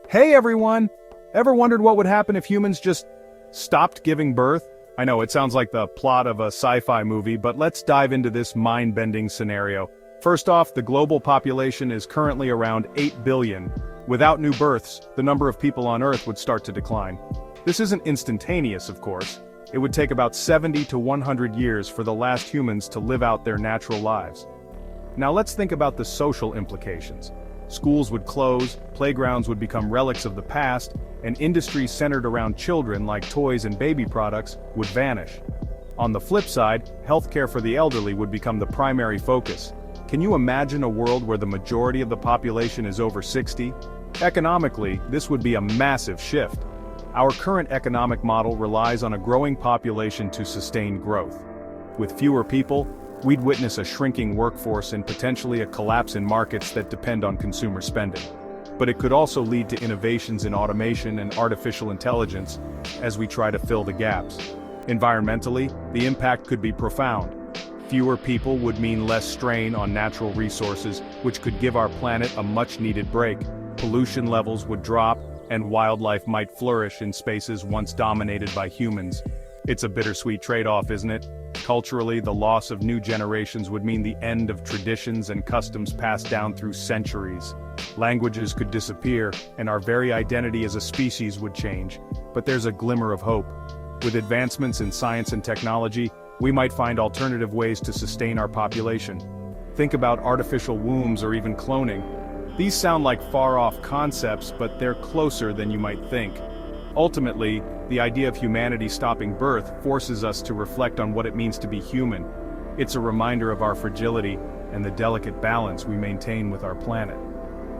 Hey everyone! Ever wondered what would happen if humans just stopped giving birth? I know it sounds like the plot of a sci-fi movie, but let's dive into this mind-bending scenario. First off, the global population is currently around 8 billion. Without new births, the number of people on Earth would start to decline. This isn't instantaneous, of course. It would take about 70 to 100 years for the last humans to live out their natural lives. Now let's think about the social implications. Schools would close, playgrounds would become relics of the past, and industries centered around children like toys and baby products would vanish. On the flip side, healthcare for the elderly would become the primary focus. Can you imagine a world where the majority of the population is over 60? Economically, this would be a massive shift. Our current economic model relies on a growing population to sustain growth. With fewer people, we'd witness a shrinking workforce and potentially a collapse in markets that depend on consumer spending. But it could also lead to innovations in automation and artificial intelligence as we try to fill the gaps. Environmentally, the impact could be profound. Fewer people would mean less strain on natural resources, which could give our planet a much-needed break. Pollution levels would drop, and wildlife might flourish in spaces once dominated by humans. It's a bittersweet trade-off, isn't it? Culturally, the loss of new generations would mean the end of traditions and customs passed down through centuries. Languages could disappear, and our very identity as a species would change. But there's a glimmer of hope. With advancements in science and technology, we might find alternative ways to sustain our population. Think about artificial wombs or even cloning. These sound like far-off concepts, but they're closer than you might think. Ultimately, the idea of humanity stopping birth forces us to reflect on what it means to be human. It's a reminder of our fragility and the delicate balance we maintain with our planet.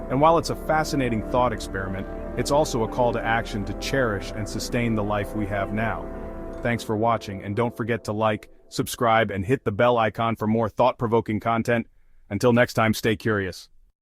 And while it's a fascinating thought experiment, it's also a call to action to cherish and sustain the life we have now. Thanks for watching, and don't forget to like, subscribe, and hit the bell icon for more thought-provoking content. Until next time, stay curious.